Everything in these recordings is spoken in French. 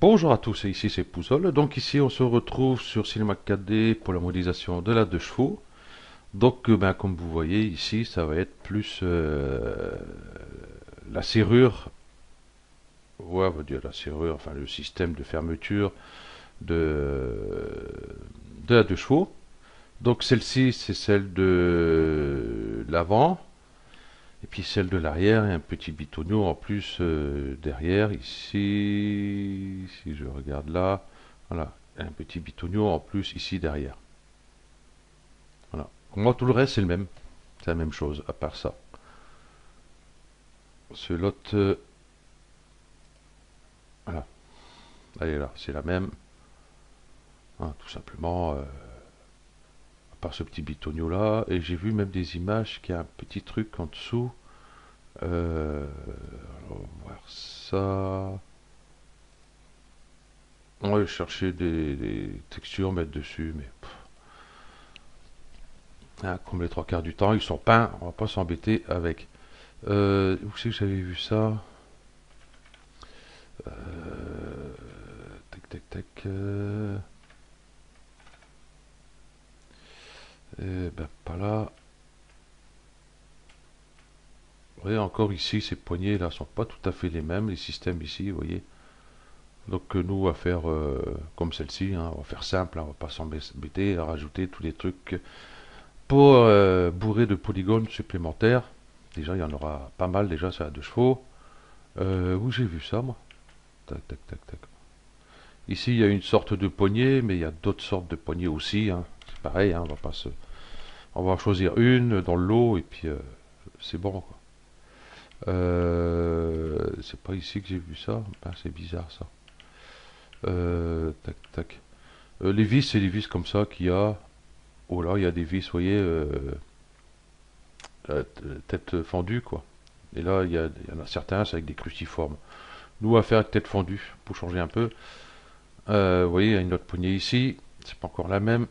Bonjour à tous, ici c'est Pouzol. Donc ici on se retrouve sur Cinema 4D pour la modélisation de la 2 chevaux. Donc comme vous voyez ici ça va être plus la serrure, ouais on va dire la serrure, enfin le système de fermeture de, de la 2 chevaux. Donc celle-ci c'est celle de l'avant. Et puis celle de l'arrière et un petit bitonio en plus derrière ici. Si je regarde là, voilà, un petit bitonio en plus ici derrière. Voilà. Pour moi tout le reste c'est le même, c'est la même chose à part ça. Ce lot, voilà, elle est là, c'est la même. Hein, tout simplement, à part ce petit bitonio là. Et j'ai vu même des images qui a un petit truc en dessous. On va voir ça. On va chercher des textures, mettre dessus, mais comme les trois quarts du temps, ils sont peints, on va pas s'embêter avec. Où c'est que j'avais vu ça? Tac, tac, tac. Ben, pas là. Vous voyez, encore ici, ces poignées là sont pas tout à fait les mêmes, les systèmes ici, vous voyez. Donc nous, on va faire comme celle-ci, hein, on va faire simple, hein, on va pas s'embêter à rajouter tous les trucs pour bourrer de polygones supplémentaires. Déjà, il y en aura pas mal déjà sur la 2 chevaux. Où j'ai vu ça, moi? Tac, tac, tac, tac. Ici, il y a une sorte de poignée, mais il y a d'autres sortes de poignées aussi, hein. C'est pareil, hein, on va en choisir une dans le lot et puis c'est bon, quoi. C'est pas ici que j'ai vu ça. Ben, c'est bizarre ça. Tac, tac. Les vis, c'est les vis comme ça qu'il y a. Oh là, il y a des vis, vous voyez, tête fendue, quoi. Et là, il y en a certains, c'est avec des cruciformes. Nous, on va faire avec tête fendue pour changer un peu. Vous voyez, il y a une autre poignée ici. C'est pas encore la même.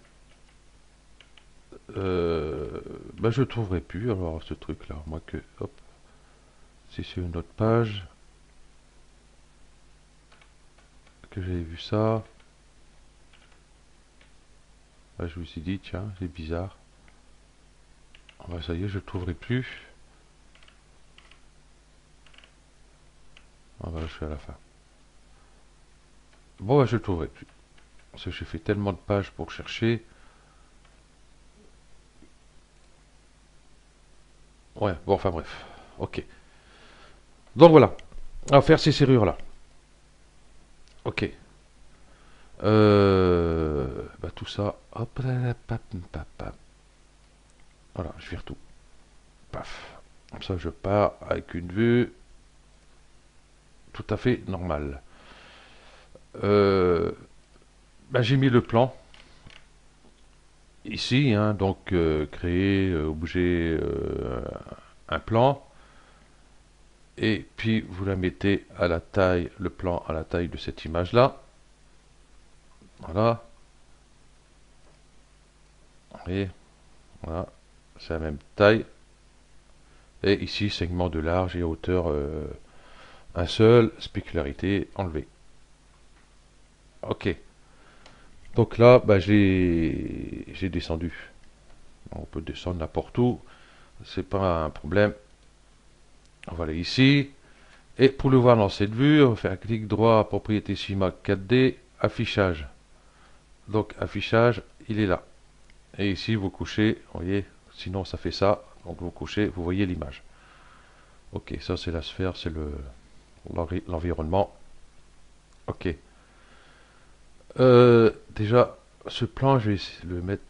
Ben, je ne trouverai plus alors ce truc là, moi que hop, c'est sur une autre page que j'avais vu ça. Ben, je me suis dit tiens c'est bizarre. Ah ben, ça y est, je ne trouverai plus. Ah ben, je suis à la fin. Bon ben, je ne trouverai plus parce que j'ai fait tellement de pages pour chercher. Ouais, bon enfin bref, ok. Donc voilà, on va faire ces serrures là. Ok. Ben, tout ça, hop là, pap, pap, pap. Voilà, je vire tout. Paf. Comme ça, je pars avec une vue tout à fait normale. Euh, Ben, j'ai mis le plan ici, hein, donc créer, objet, un plan, et puis vous la mettez à la taille, le plan à la taille de cette image-là. Voilà, et voilà, c'est la même taille. Et ici, segment de large et hauteur un seul, spécularité enlevée. Ok, donc là, ben, j'ai descendu. On peut descendre n'importe où, c'est pas un problème. On va aller ici. Et pour le voir dans cette vue, on va faire un clic droit, propriété Cinema 4D, affichage. Donc affichage, il est là. Et ici, vous couchez, vous voyez, sinon ça fait ça. Donc vous couchez, vous voyez l'image. Ok, ça c'est la sphère, c'est l'environnement. Ok. Déjà, ce plan, je vais le mettre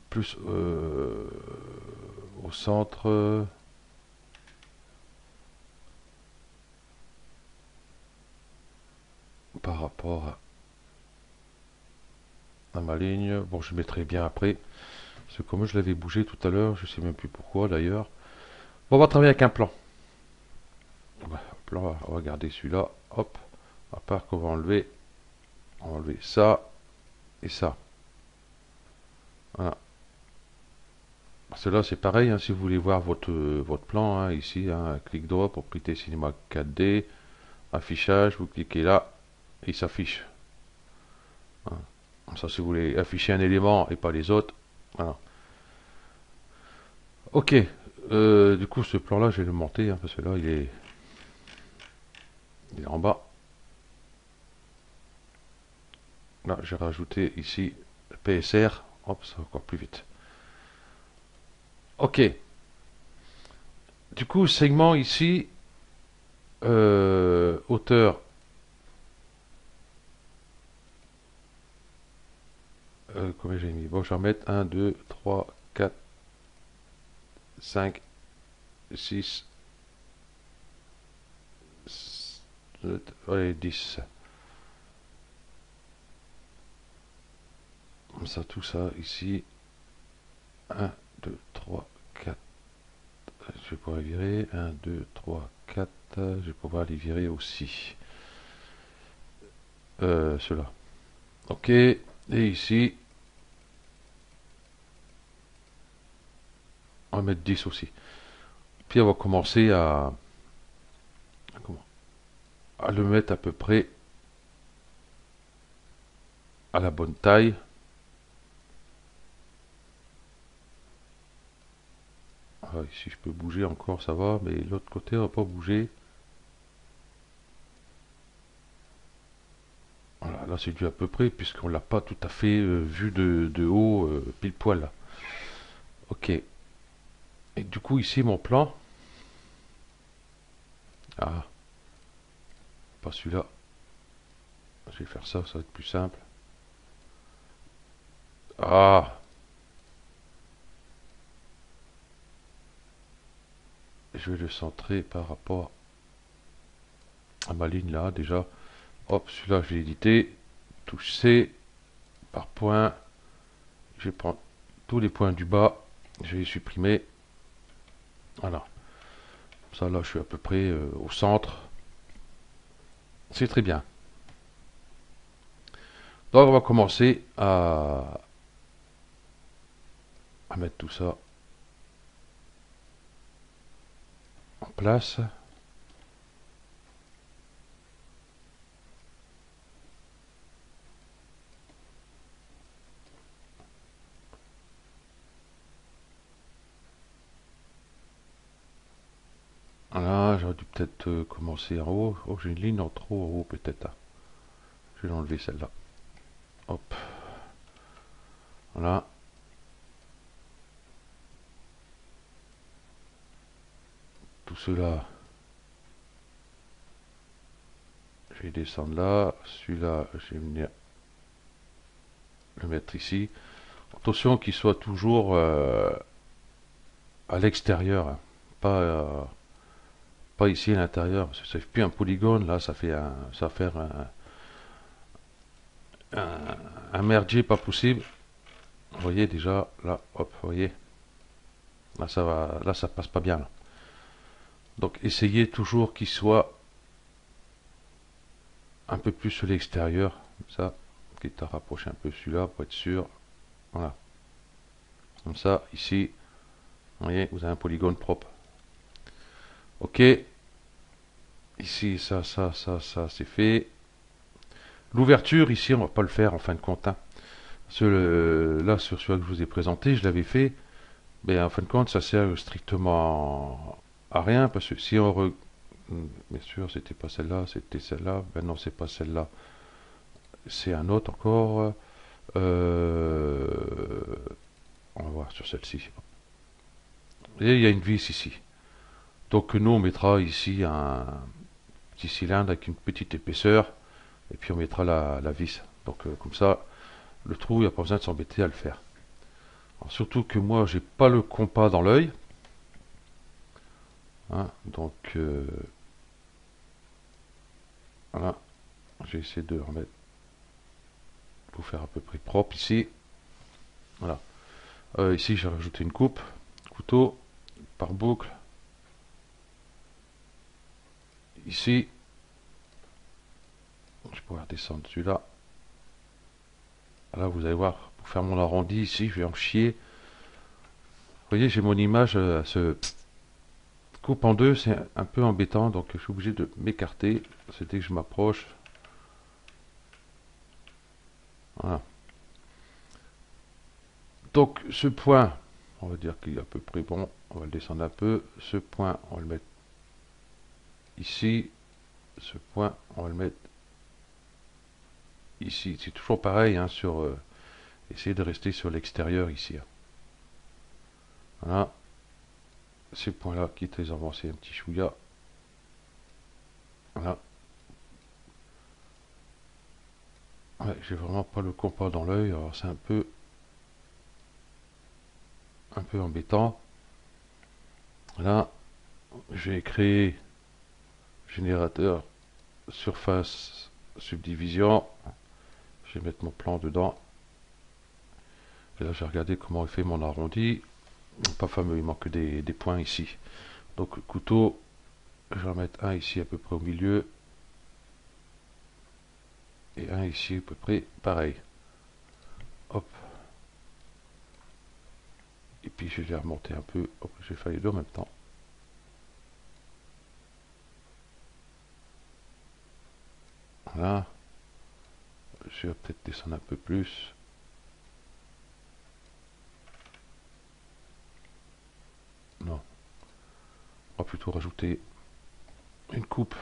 plus au centre. Par rapport à ma ligne. Bon, je mettrai bien après. Parce que comme je l'avais bougé tout à l'heure, je sais même plus pourquoi d'ailleurs. Bon, on va travailler avec un plan. Plan, on va garder celui-là. Hop. À part qu'on on va enlever ça et ça. Voilà. Cela c'est pareil, hein, si vous voulez voir votre plan, hein, ici, hein, clic droit, propriété cinéma 4D, affichage, vous cliquez là, et il s'affiche. Hein. Comme ça, si vous voulez afficher un élément et pas les autres. Voilà. Ok, du coup ce plan là je vais le monter, hein, parce que là il est en bas. Là j'ai rajouté ici PSR, hop, ça va encore plus vite. Ok, du coup segment ici, hauteur, combien j'ai mis? Bon, je vais remettre 1, 2, 3, 4, 5, 6, 7, allez, 10. Comme ça, tout ça ici. 1, 2, 3, 4. Je vais pouvoir les virer. 1, 2, 3, 4. Je vais pouvoir les virer aussi. Ceux-là. Ok. Et ici, on va mettre 10 aussi. Puis on va commencer à le mettre à peu près à la bonne taille. Ah, ici je peux bouger encore, ça va, mais l'autre côté on va pas bouger. Voilà, là c'est dû à peu près, puisqu'on l'a pas tout à fait vu de haut, pile poil là. Ok. Et du coup ici mon plan. Ah, pas celui-là. Je vais faire ça, ça va être plus simple. Ah, je vais le centrer par rapport à ma ligne là déjà. Hop, celui-là je vais éditer. Touche C, par point. Je vais prendre tous les points du bas. Je vais les supprimer. Voilà. Ça là je suis à peu près au centre. C'est très bien. Donc on va commencer à mettre tout ça en place. Voilà, j'aurais dû peut-être commencer en haut. Oh, j'ai une ligne en trop en haut peut-être. Hein. Je vais l'enlever celle-là. Hop. Voilà. Tout cela, je vais descendre là. Celui-là, je vais venir le mettre ici. Attention qu'il soit toujours à l'extérieur, hein. Pas ici à l'intérieur. Ça fait plus un polygone, là, ça va faire un merdier pas possible. Vous voyez déjà, là, hop, vous voyez. Là, ça va, là, ça passe pas bien. Là. Donc, essayez toujours qu'il soit un peu plus sur l'extérieur. Ça, quitte à rapprocher un peu celui-là pour être sûr. Voilà. Comme ça, ici, vous voyez, vous avez un polygone propre. Ok. Ici, ça, c'est fait. L'ouverture, ici, on va pas le faire en fin de compte. Hein. Là, sur celui que je vous ai présenté, je l'avais fait. Mais en fin de compte, ça sert strictement à rien. Parce que si on... Bien sûr, c'était pas celle-là, c'était celle-là. Ben non, c'est pas celle-là. C'est un autre encore. Euh, on va voir sur celle-ci. Et il y a une vis ici. Donc nous, on mettra ici un petit cylindre avec une petite épaisseur. Et puis on mettra la vis. Donc comme ça, le trou, il n'y a pas besoin de s'embêter à le faire. Alors, surtout que moi, j'ai pas le compas dans l'œil. Hein, donc voilà. J'ai essayé de remettre pour faire à peu près propre ici. Voilà. Ici, j'ai rajouté une coupe. Couteau par boucle. Ici, je vais pouvoir descendre celui-là. Là, vous allez voir, pour faire mon arrondi ici, je vais en chier. voyez, j'ai mon image se coupe en deux, c'est un peu embêtant, donc je suis obligé de m'écarter. C'est dès que je m'approche. Voilà. Donc ce point, on va dire qu'il est à peu près bon, on va le descendre un peu. Ce point, on va le mettre ici. Ce point, on va le mettre ici. C'est toujours pareil, hein, sur essayer de rester sur l'extérieur ici. Hein. Voilà. Ces points-là, quitte à les avancer un petit chouïa. Voilà. Ouais, j'ai vraiment pas le compas dans l'œil, alors c'est un peu embêtant. Là, je vais créer générateur surface subdivision. Je vais mettre mon plan dedans. Et là, j'ai regardé comment il fait mon arrondi. Pas fameux, il manque des points ici. Donc, couteau, je vais en mettre un ici à peu près au milieu. Et un ici à peu près pareil. Hop. Et puis, je vais les remonter un peu. Hop, j'ai fait les deux en même temps. Voilà. Je vais peut-être descendre un peu plus. Non. On va plutôt rajouter une coupe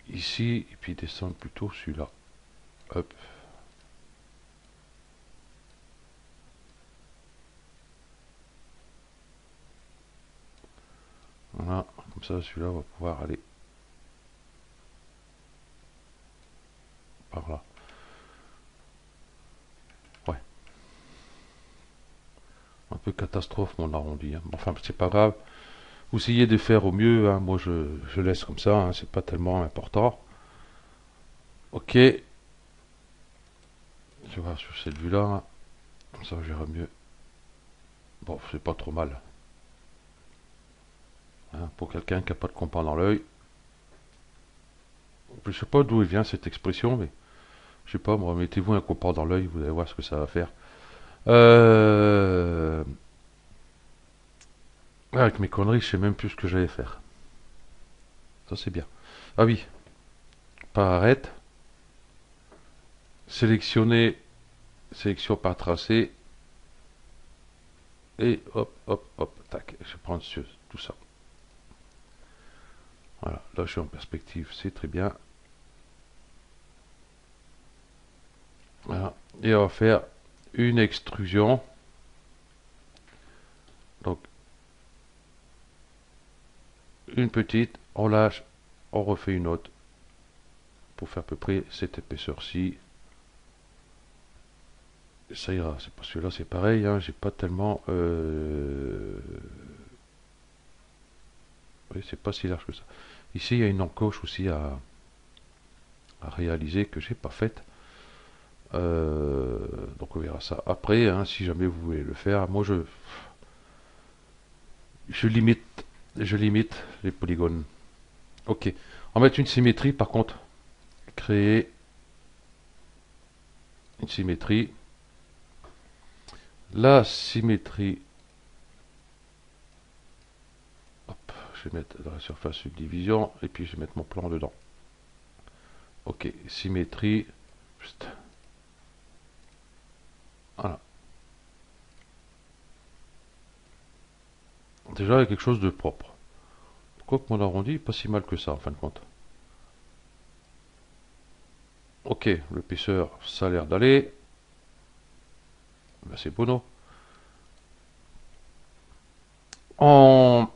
ici. Et puis descendre plutôt celui-là. Hop. Voilà. Comme ça, celui-là va pouvoir aller par là. Ouais. Un peu catastrophe mon arrondi. Hein. Enfin, c'est pas grave. Vous essayez de faire au mieux. Hein. Moi, je laisse comme ça. Hein. C'est pas tellement important. Ok. Je vais voir sur cette vue-là. Hein. Comme ça, j'irai mieux. Bon, c'est pas trop mal. Hein, pour quelqu'un qui n'a pas de compas dans l'œil. Je sais pas d'où il vient cette expression, mais je sais pas, moi, mettez-vous un compas dans l'œil, vous allez voir ce que ça va faire. Avec mes conneries, je sais même plus ce que j'allais faire. Ça, c'est bien. Ah oui, par arrête. Sélectionner, sélection par tracé. Et hop, hop, hop, tac. Je prends dessus tout ça. Voilà, là je suis en perspective, c'est très bien. Voilà. Et on va faire une extrusion. Donc, une petite, on lâche, on refait une autre. Pour faire à peu près cette épaisseur-ci. Ça ira, c'est pas celui-là, c'est pareil, hein, j'ai pas tellement... Oui, c'est pas si large que ça. Ici, il y a une encoche aussi à réaliser que j'ai pas faite. Donc on verra ça après, hein, si jamais vous voulez le faire. Moi, je limite, je limite les polygones. Ok. On va mettre une symétrie, par contre. Créer une symétrie. La symétrie. Hop, je vais mettre dans la surface subdivision et puis je vais mettre mon plan dedans. Ok, symétrie. Juste. Voilà. Déjà, il y a quelque chose de propre. Pourquoi que mon arrondi n'est pas si mal que ça, en fin de compte. Ok, l'épaisseur, ça a l'air d'aller. Ben, c'est bono. On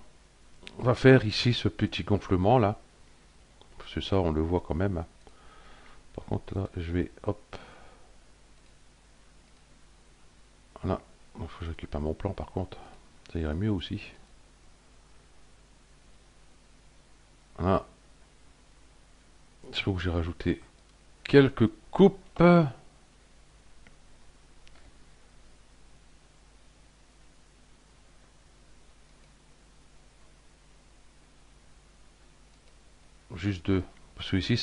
va faire ici ce petit gonflement là. Parce que ça, on le voit quand même. Hein. Par contre, là, je vais... Hop. Voilà. Il faut que je récupère mon plan, par contre. Ça irait mieux aussi. Voilà. Il faut que j'ai rajouté quelques coupes. Juste deux. Parce que ici,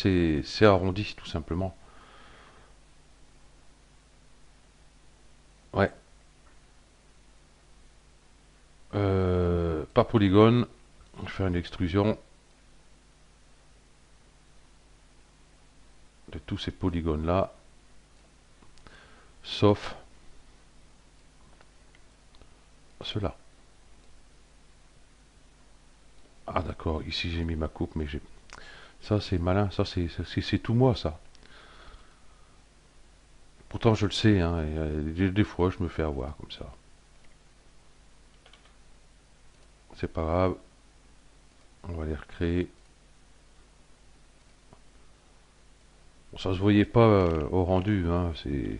c'est arrondi, tout simplement. Ouais. par polygone, je vais faire une extrusion de tous ces polygones là, sauf ceux-là. Ah d'accord, ici j'ai mis ma coupe, mais j'ai... Ça c'est malin, ça c'est tout moi ça. Pourtant je le sais, hein, et, des fois je me fais avoir comme ça. C'est pas grave, on va les recréer. Bon, ça se voyait pas au rendu, hein, c'est...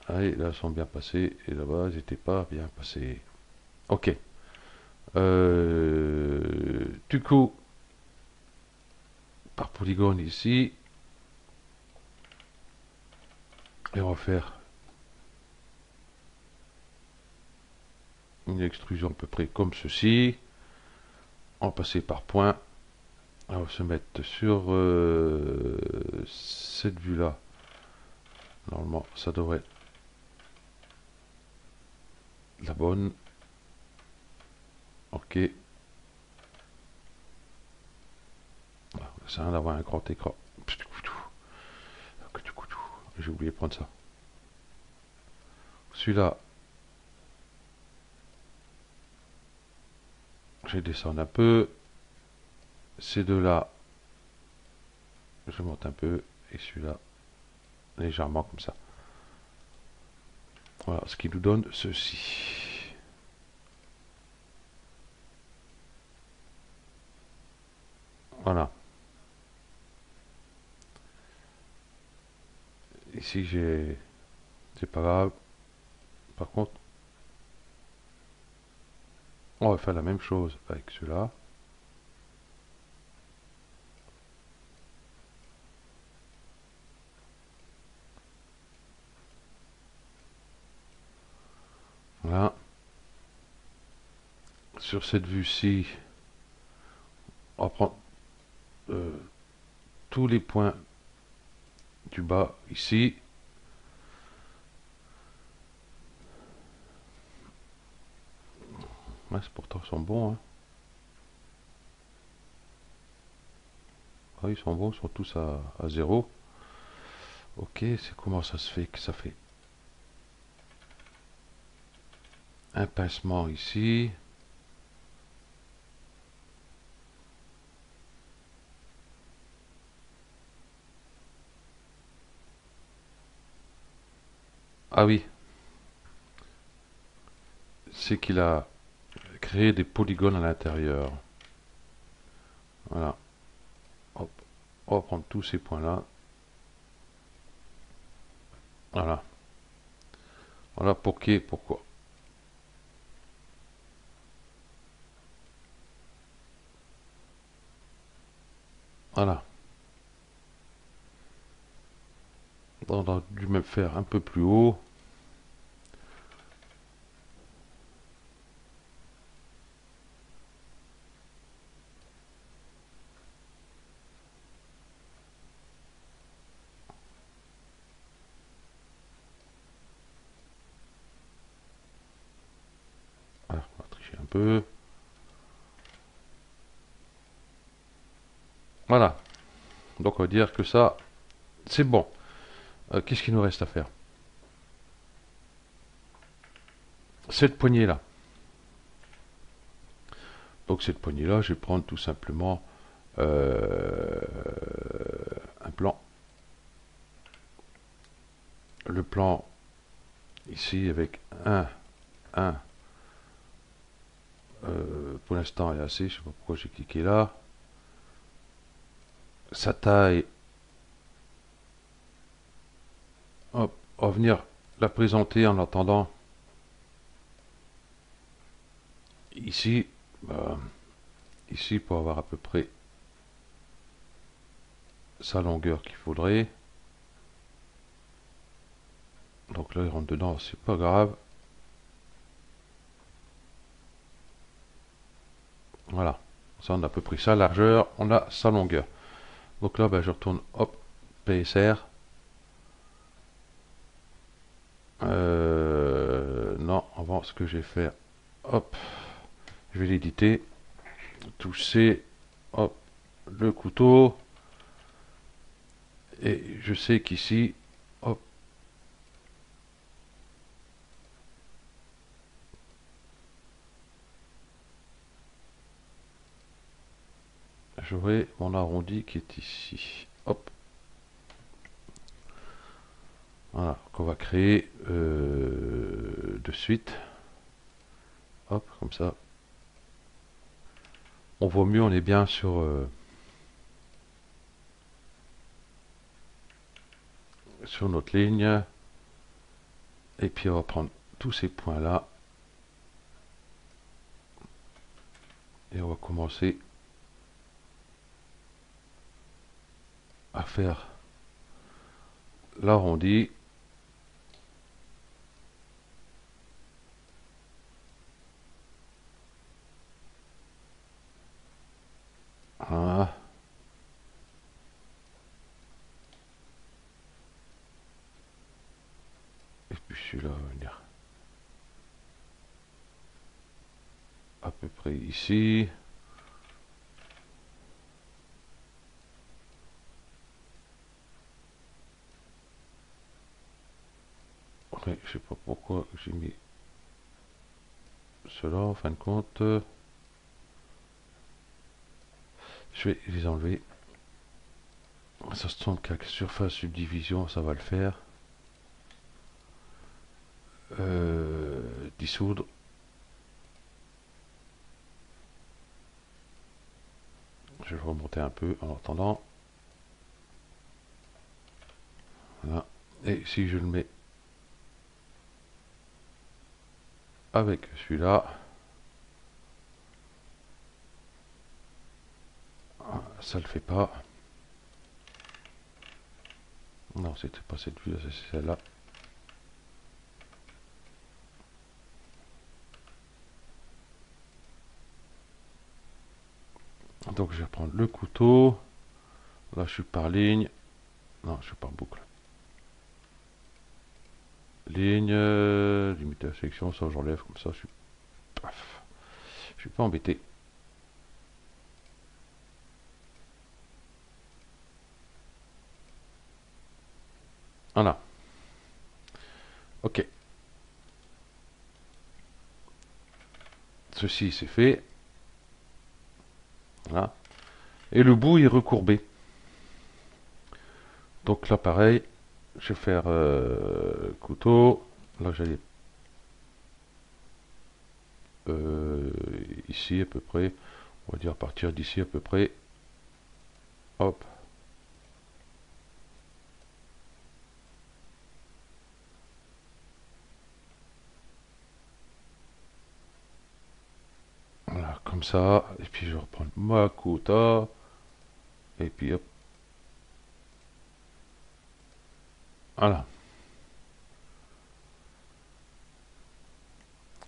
Allez, là, ils sont bien passés, et là-bas, ils n'étaient pas bien passés. Ok. Du coup, par polygone ici, et on va faire une extrusion à peu près comme ceci. On va passer par point. On va se mettre sur cette vue-là. Normalement, ça devrait être la bonne. Ok. Ça rien d'avoir un grand écran. J'ai oublié de prendre ça. Celui-là, je vais descendre un peu. Ces deux-là, je monte un peu. Et celui-là, légèrement comme ça. Voilà, ce qui nous donne ceci. Voilà. Ici, j'ai... C'est pas grave. Par contre, on va faire la même chose avec ceux-là. Voilà. Sur cette vue-ci, on va prendre tous les points du bas ici. Ouais, pourtant ils sont bons, hein. Ah, ils sont bons, ils sont tous à 0. Ok, c'est comment ça se fait que ça fait un pincement ici. Ah oui, c'est qu'il a créé des polygones à l'intérieur. Voilà. Hop. On va prendre tous ces points-là. Voilà. Voilà pourquoi. Voilà. On a dû même faire un peu plus haut. Voilà, on va tricher un peu. Voilà. Donc on va dire que ça, c'est bon. Qu'est-ce qu'il nous reste à faire? Cette poignée-là. Donc cette poignée-là, je vais prendre tout simplement un plan. Le plan ici avec un pour l'instant est assez, je sais pas pourquoi j'ai cliqué là. Sa taille, hop, on va venir la présenter en attendant ici, ici pour avoir à peu près sa longueur qu'il faudrait. Donc là il rentre dedans, c'est pas grave. Voilà, ça on a à peu près sa largeur, on a sa longueur. Donc là je retourne, hop, PSR. Non, avant ce que je vais faire, hop, je vais l'éditer, toucher, hop, le couteau, et je sais qu'ici, hop, j'aurai mon arrondi qui est ici. Hop. Voilà, qu'on va créer de suite. Hop, comme ça. On voit mieux, on est bien sur notre ligne. Et puis on va prendre tous ces points là. Et on va commencer à faire l'arrondi. Voilà. Et puis celui-là va venir à peu près ici. Ouais, je sais pas pourquoi j'ai mis cela en fin de compte. Je vais les enlever. Ça se tombe qu'avec surface subdivision, ça va le faire. Dissoudre. Je vais remonter un peu en attendant. Voilà. Et si je le mets avec celui-là, ça le fait pas. Non, c'était pas cette vue-là, c'est celle-là. Donc je vais prendre le couteau. Là, je suis par ligne. Non, je suis par boucle. Ligne, limiter la sélection, ça j'enlève comme ça. Paf, je suis pas embêté. Voilà. Ok. Ceci c'est fait. Voilà. Et le bout est recourbé. Donc là pareil, je vais faire couteau. Là j'allais ici à peu près. On va dire à partir d'ici à peu près. Hop. Voilà, comme ça. Et puis je vais reprendre ma couteau. Et puis hop. Voilà.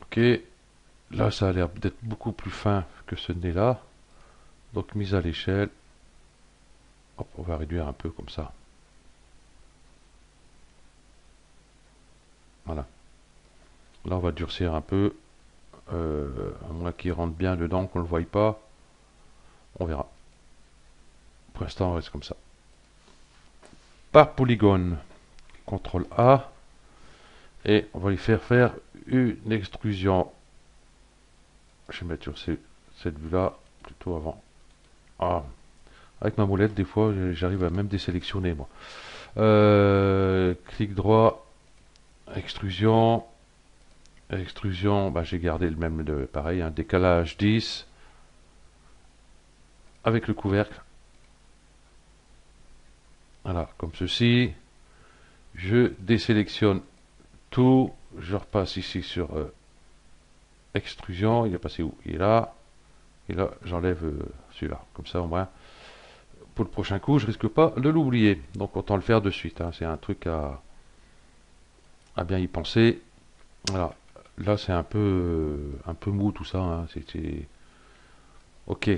Ok. Là, ça a l'air d'être beaucoup plus fin que ce nez là. Donc mise à l'échelle. Hop, on va réduire un peu comme ça. Voilà. Là, on va durcir un peu. À moins qu'il rentre bien dedans, qu'on ne le voie pas. On verra. Pour l'instant, on reste comme ça. Par polygone. CTRL A. Et on va lui faire une extrusion. Je vais mettre sur cette vue-là, plutôt avant. Ah, avec ma molette, des fois, j'arrive à même désélectionner, moi. Clic droit, extrusion. Extrusion, bah, j'ai gardé le même, pareil, un décalage 10. Avec le couvercle. Voilà, comme ceci. Je désélectionne tout. Je repasse ici sur extrusion. Il est passé où? Il est là. Et là, j'enlève celui-là. Comme ça, au moins, pour le prochain coup, je risque pas de l'oublier. Donc, autant le faire de suite. Hein. C'est un truc à bien y penser. Voilà. Là, c'est un peu mou tout ça. Hein. C'était ok.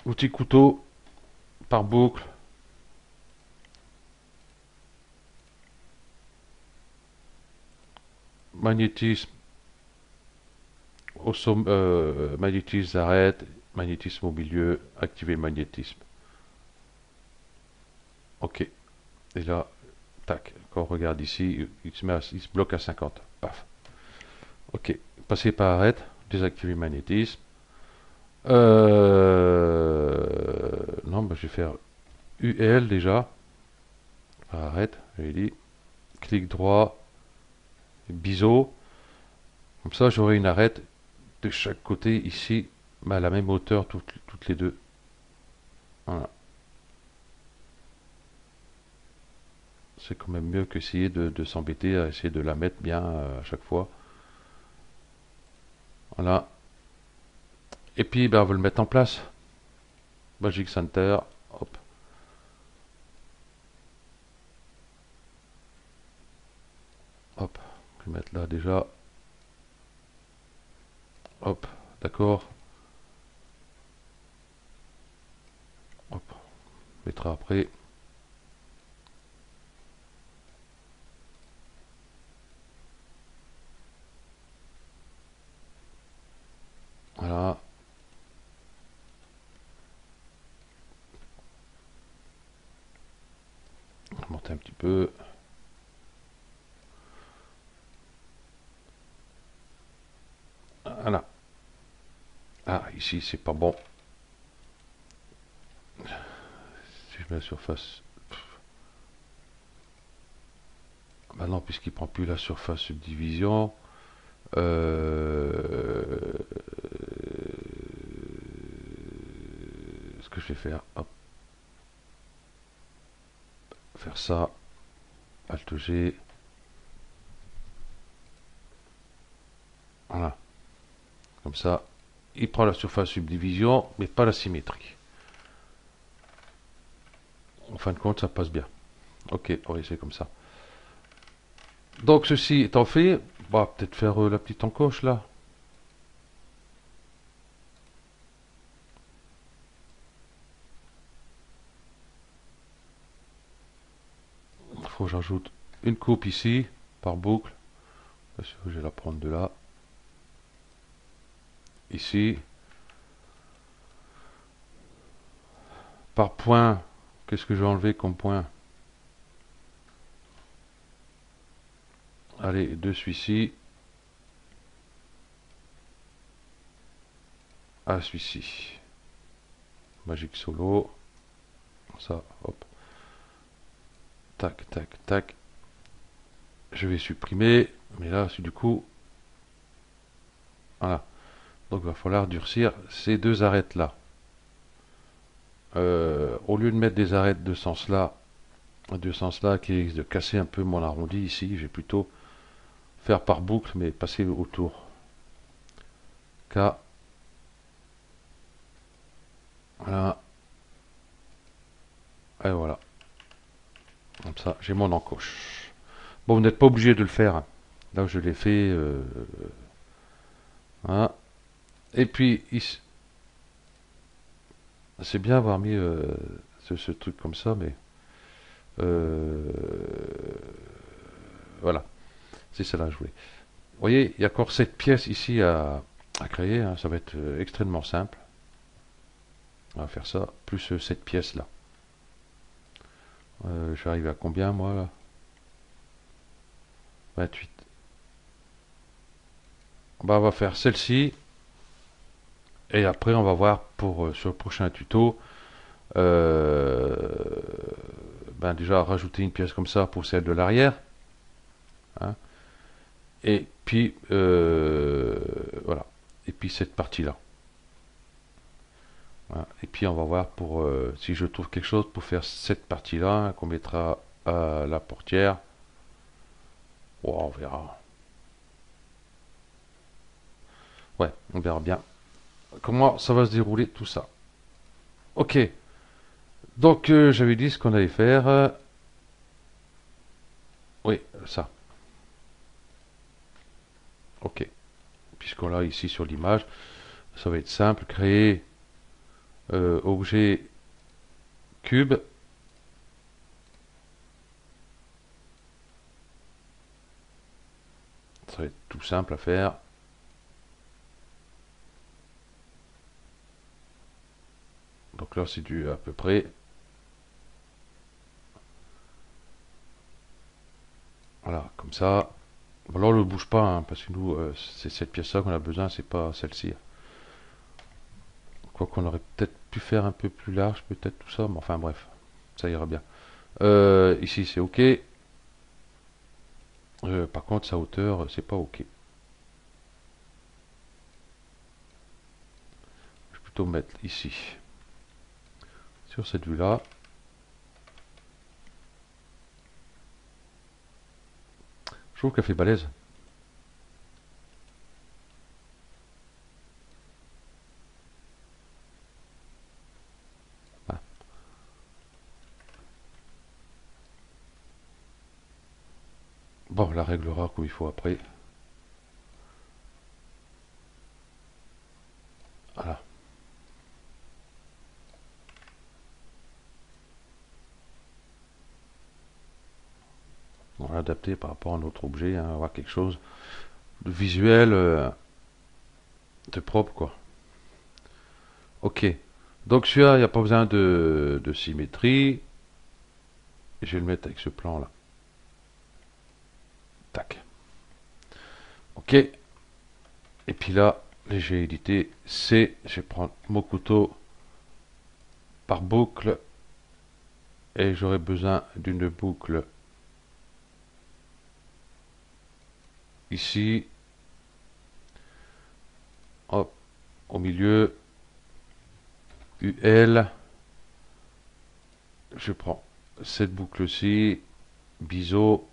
Outil couteau par boucle. Magnétisme Au sommet, magnétisme arrête, magnétisme au milieu, activer le magnétisme. Ok. Et là, tac, quand on regarde ici, il se bloque à 50. Paf. Ok. Passer par arrête, désactiver le magnétisme. Non, bah, je vais faire UL déjà. Arrête, j'avais dit. Clic droit, biseau. Comme ça, j'aurai une arête de chaque côté ici, mais à la même hauteur toutes les deux. Voilà. C'est quand même mieux qu'essayer de s'embêter à essayer de la mettre bien à chaque fois. Voilà. Et puis, ben, on va le mettre en place. Magic Center. Hop. Hop. Je vais mettre là déjà. Hop. D'accord. Hop. On mettra après. Voilà. On va monter un petit peu. Voilà. Ah, ici, c'est pas bon. Si je mets la surface. Maintenant, puisqu'il prend plus la surface subdivision. Ce que je vais faire, hop, faire ça, Alt G, voilà, comme ça, il prend la surface subdivision, mais pas la symétrie. En fin de compte, ça passe bien. Ok, on va essayer comme ça. Donc ceci étant fait, on va peut-être faire la petite encoche là. Il faut que j'ajoute une coupe ici, par boucle. Je vais la prendre de là. Ici. Par point, qu'est-ce que je vais enlever comme point? Allez, de celui-ci à celui-ci. Magic Solo. Ça, hop. Tac, tac, tac. Je vais supprimer. Mais là, du coup, voilà. Donc, il va falloir durcir ces deux arêtes-là. Au lieu de mettre des arêtes de sens-là, qui risquent de casser un peu mon arrondi ici, je vais plutôt faire par boucle, mais passer autour. K. Voilà. Et voilà. Comme ça, j'ai mon encoche. Bon, vous n'êtes pas obligé de le faire, hein. Là, je l'ai fait. Voilà. Et puis, c'est bien avoir mis ce truc comme ça, mais euh, voilà, c'est celle-là que je voulais. Vous voyez, il y a encore cette pièce ici à créer, hein. Ça va être extrêmement simple. On va faire ça, plus cette pièce-là. J'arrive à combien, moi, là? 28. Bah, on va faire celle-ci, et après, on va voir pour sur le prochain tuto. Euh, ben déjà, rajouter une pièce comme ça pour celle de l'arrière, hein. Et puis, voilà. Et puis cette partie-là. Voilà. Et puis on va voir pour si je trouve quelque chose pour faire cette partie-là qu'on mettra à la portière. Oh, on verra. Ouais, on verra bien comment ça va se dérouler tout ça. Ok. Donc j'avais dit ce qu'on allait faire. Oui, ça. Ok. Puisqu'on l'a ici sur l'image, ça va être simple. Créer objet cube. Ça va être tout simple à faire. Donc là c'est du à peu près. Voilà, comme ça. Bon, là on ne bouge pas, hein, parce que nous, c'est cette pièce-là qu'on a besoin, c'est pas celle-ci. Quoi qu'on aurait peut-être pu faire un peu plus large, peut-être tout ça, mais enfin bref, ça ira bien. Ici c'est ok. Par contre sa hauteur, c'est pas ok. Je vais plutôt mettre ici, sur cette vue-là. Je trouve qu'elle fait balèze. Voilà. Bon, on la réglera comme il faut après. Voilà. On va l'adapter par rapport à notre objet, hein, avoir quelque chose de visuel, de propre, quoi. Ok. Donc celui-là, il n'y a pas besoin de symétrie. Je vais le mettre avec ce plan-là. Tac. Ok. Et puis là, j'ai édité C. Je vais prendre mon couteau par boucle. Et j'aurai besoin d'une boucle ici. Hop. Au milieu. UL. Je prends cette boucle-ci. Biseau.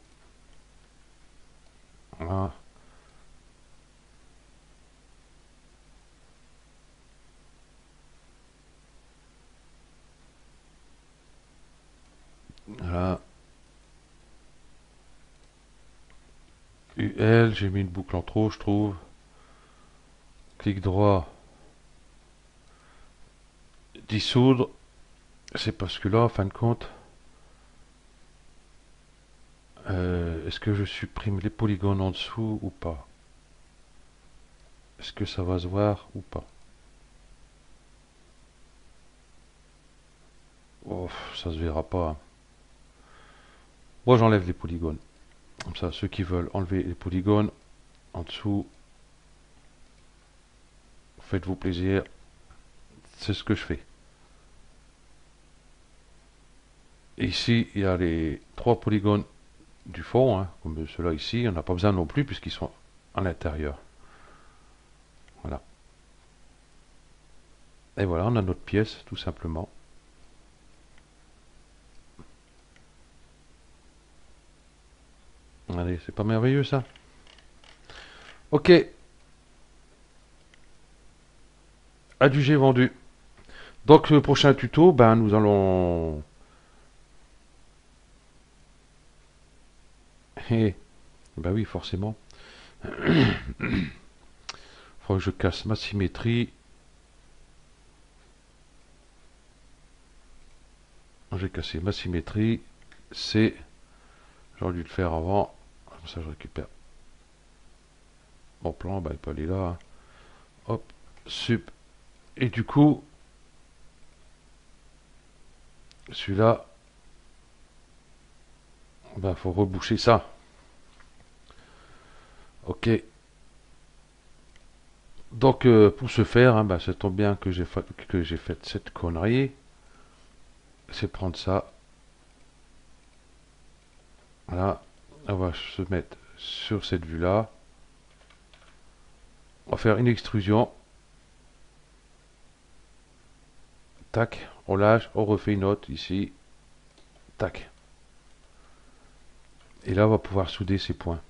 Voilà. Voilà. UL, j'ai mis une boucle en trop, je trouve. Clic droit. Dissoudre. C'est parce que là, en fin de compte, est-ce que je supprime les polygones en dessous ou pas? Est-ce que ça va se voir ou pas? Oh, ça se verra pas, hein. Moi, j'enlève les polygones. Comme ça, ceux qui veulent enlever les polygones en dessous, faites-vous plaisir. C'est ce que je fais. Et ici, il y a les trois polygones du fond, hein, comme ceux-là ici. On n'a pas besoin non plus puisqu'ils sont à l'intérieur. Voilà. Et voilà, on a notre pièce, tout simplement. Allez, c'est pas merveilleux ça? Ok, adjugé vendu. Donc le prochain tuto, ben nous allons... Eh, ben oui, forcément. Faut que je casse ma symétrie. J'ai cassé ma symétrie. C'est... J'aurais dû le faire avant. Comme ça je récupère mon plan. Ben il peut aller là, hein. Hop, sup. Et du coup, celui-là, ben faut reboucher ça. Ok. Donc pour ce faire, hein, ben, ça tombe bien que j'ai fait cette connerie. C'est prendre ça. Voilà. On va se mettre sur cette vue-là. On va faire une extrusion. Tac. On lâche. On refait une autre ici. Tac. Et là, on va pouvoir souder ces points.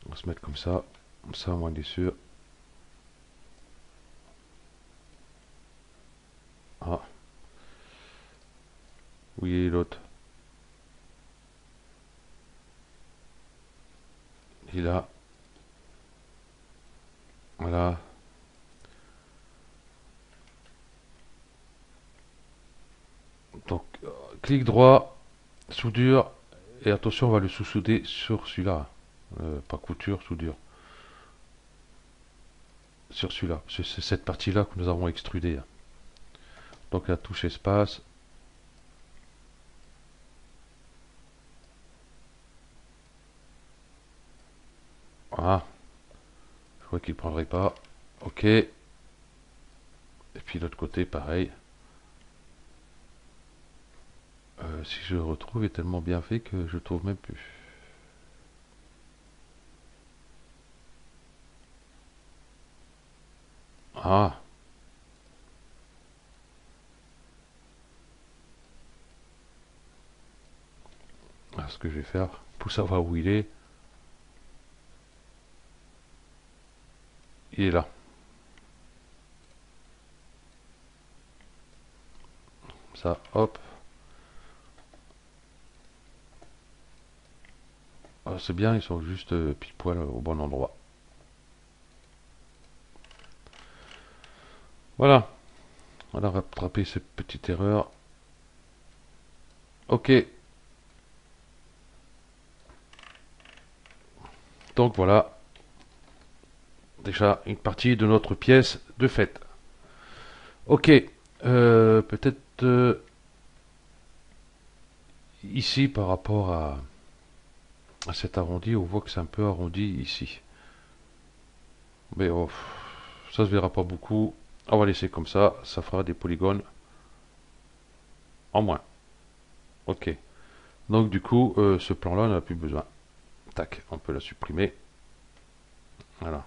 On va se mettre comme ça. Comme ça, on est sûr. Ah. Oui, l'autre. Et là. Voilà. Donc, clic droit, soudure. Et attention, on va le sous-souder sur celui-là. Pas couture, soudure. sur celui-là. C'est cette partie-là que nous avons extrudée. Donc la touche espace. Voilà. Je crois qu'il ne prendrait pas. Ok. Et puis l'autre côté, pareil. Si je le retrouve, il est tellement bien fait que je ne trouve même plus. Ah. Ce que je vais faire, pour savoir où il est là. Ça, hop. Ah, c'est bien, ils sont juste pile poil au bon endroit. Voilà. On a rattrapé cette petite erreur. Ok. Donc voilà. Déjà une partie de notre pièce de fête. Ok. Peut-être ici par rapport à cet arrondi, on voit que c'est un peu arrondi ici. Mais oh, ça se verra pas beaucoup. On va laisser comme ça fera des polygones en moins. Ok. Donc du coup, ce plan-là, on n'a plus besoin. Tac, on peut la supprimer. Voilà.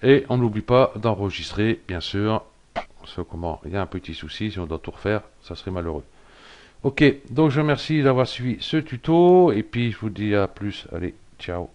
Et on n'oublie pas d'enregistrer, bien sûr. Comment il y a un petit souci, si on doit tout refaire, ça serait malheureux. Ok, donc je vous remercie d'avoir suivi ce tuto, et puis je vous dis à plus. Allez, ciao.